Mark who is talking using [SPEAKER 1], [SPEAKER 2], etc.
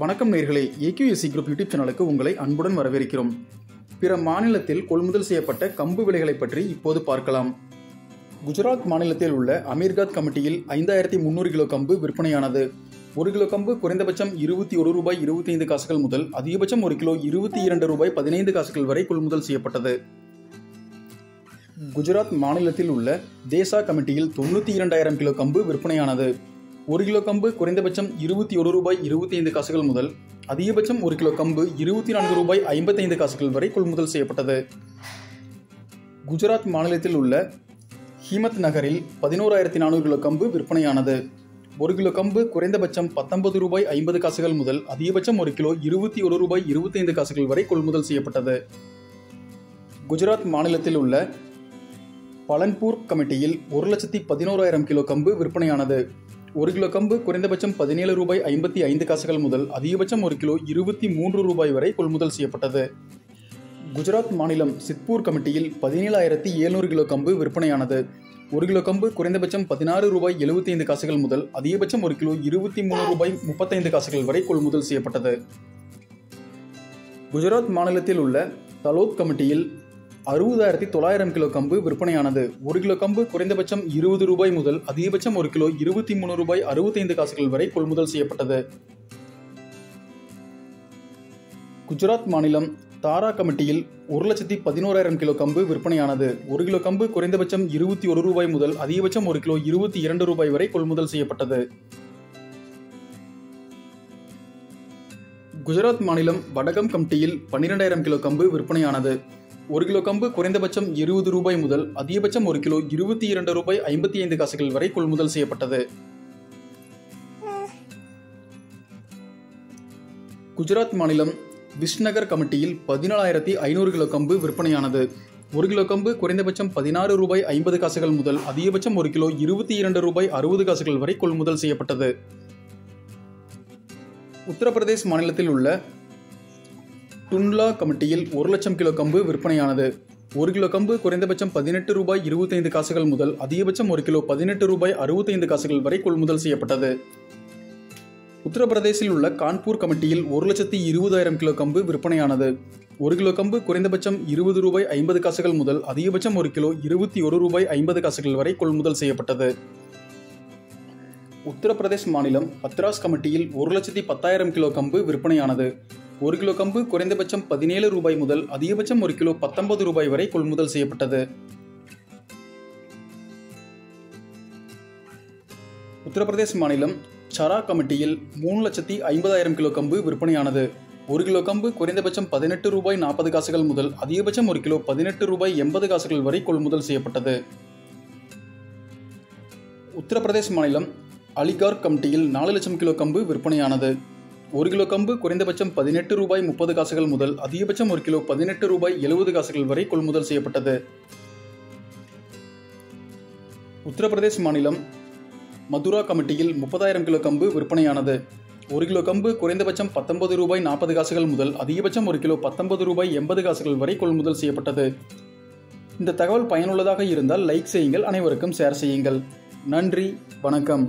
[SPEAKER 1] வணக்கம் நேயர்களே, AQSC group YouTube சேனலுக்கு உங்களை அன்புடன் வரவேற்கிறோம். பிற மாநிலத்தில் கொள்முதல் செய்யப்பட்ட கம்பு விலைகளை பற்றி இப்போது பார்க்கலாம். குஜராத் மாநிலத்தில் உள்ள அமீர்காத் கமிட்டியில் 5300 கிலோ கம்பு விற்பனையானது. 1 கிலோ கம்பு குறைந்தபட்சம் ₹21.25 முதல் அதிகபட்சம் 1 கிலோ ₹22.15 வரை கொள்முதல் செய்யப்பட்டது. குஜராத் மாநிலத்தில் உள்ள தேசா கமிட்டியில் 92000 கிலோ கம்பு விற்பனையானது. 1 கிலோ கம்பு குறைந்தபட்சம் ₹21.25 முதல் அதிகபட்சம் 1 கிலோ கம்பு ₹24.55 வரை கொள்முதல் செய்யப்பட்டது. குஜராத் மாநிலத்தில் உள்ள ஹிமத் நகரில் 11400 கிலோ கம்பு விற்பனையானது. 1 கிலோ கம்பு குறைந்தபட்சம் ₹19.50 முதல் அதிகபட்சம் 1 கிலோ ₹21.25 வரை கொள்முதல் செய்யப்பட்டது. குஜராத் மாநிலத்தில் உள்ள பலன்பூர் கமிட்டியில் 1,11,000 கிலோ கம்பு விற்பனையானது. 1 கிலோ கம்பு குறைந்தபட்சம் ₹17.55 முதல் அதிகபட்சம் 1 கிலோ ₹23 வரை கொள்முதல் செய்யப்பட்டது. குஜராத் மாநிலம் சித்பூர் கமிட்டியில் 17,700 கிலோ கம்பு விற்பனையானது. 1 கிலோ கம்பு குறைந்தபட்சம் ₹16.75 முதல் அதிகபட்சம் 1 கிலோ ₹23.35 வரை கொள்முதல் செய்யப்பட்டது. குஜராத் மாநிலத்தில் உள்ள தலோத் கமிட்டியில் 60,900 கிலோ கம்பு விற்பனையானது. 1 கிலோ கம்பு குறைந்தபட்சம் ₹20 முதல் அதிகபட்சம் 1 கிலோ ₹23.65 வரை கொள்முதல் செய்யப்பட்டது. குஜராத் மாநிலம் தாரா கமிட்டியில் 1,11,000 கிலோ கம்பு விற்பனையானது. 1 கிலோ கம்பு குறைந்தபட்சம் ₹21 முதல் அதிகபட்சம் 1 கிலோ ₹22 வரை கொள்முதல் செய்யப்பட்டது. குஜராத் மாநிலம் வடகம் கமிட்டியில் 12,000 கிலோ கம்பு விற்பனையானது. 1 கிலோ கம்பு குறைந்தபட்சம் ₹20 முதல் அதிகபட்சம் 1 கிலோ ₹22.55 வரை கொள்முதல் செய்யப்பட்டது. குஜராத் மாநிலம் விஸ்நகர் கமிட்டியில் 14,500 கிலோ கம்பு விற்பனையானது. 1 கிலோ கம்பு குறைந்தபட்சம் ₹16.50 முதல் அதிகபட்சம் 1 கிலோ ₹22.60 வரை கொள்முதல் செய்யப்பட்டது. உத்தரப்பிரதேஷ் மாநிலத்தில் உள்ள டுன்லா கமிட்டியில் 1,00,000 கிலோ கம்பு விற்பனையானது. 1 கிலோ கம்பு குறைந்தபட்சம் ₹18.25 முதல் அதிகபட்சம் 1 கிலோ ₹18.65 வரை கொள்முதல் செய்யப்பட்டது. உத்தரப்பிரதேசில் உள்ள கான்பூர் கமிட்டியில் 1,20,000 கிலோ கம்பு விற்பனையானது. 1 கிலோ கம்பு குறைந்தபட்சம் ₹20.50 முதல் அதிகபட்சம் 1 கிலோ ₹21.50 வரை கொள்முதல் செய்யப்பட்டது. உத்தரப்பிரதேஷ் மாநிலம் ஹத்ராஸ் கமிட்டியில் 1,10,000 கிலோ கம்பு விற்பனையானது. 1 கிலோ கம்பு குறைந்தபட்சம் ₹17 முதல் அதிகபட்சம் 1 கிலோ ₹19 வரை கொள்முதல் செய்யப்பட்டது. உத்தரப்பிரதேஷ் மாநிலம் சரா கமிட்டியில் 3,50,000 கிலோ கம்பு விற்பனையானது. 1 கிலோ கம்பு குறைந்தபட்சம் ₹18.40 முதல் அதிகபட்சம் 1 கிலோ ₹18.80 வரை கொள்முதல் செய்யப்பட்டது. உத்தரப்பிரதேஷ் மாநிலம் அலிகார் கமிட்டியில் 4,00,000 கிலோ கம்பு விற்பனையானது. 1 கிலோ கம்பு குறைந்தபட்சம் ₹18.30 முதல் அதிகபட்சம் 1 கிலோ ₹18.70 வரை கொள்முதல் செய்யப்பட்டது. உத்தரப்பிரதேஷ் மாநிலம் மதுரா கமிட்டியில் 30,000 கிலோ கம்பு விற்பனையானது. 1 கிலோ கம்பு குறைந்தபட்சம் ₹19.40 முதல் அதிகபட்சம் 1 கிலோ ₹19.80 வரை கொள்முதல் செய்யப்பட்டது. இந்த தகவல் பயனுள்ளதாக இருந்தால் லைக் செய்யுங்கள், அனைவருக்கும் ஷேர் செய்யுங்கள். நன்றி, வணக்கம்.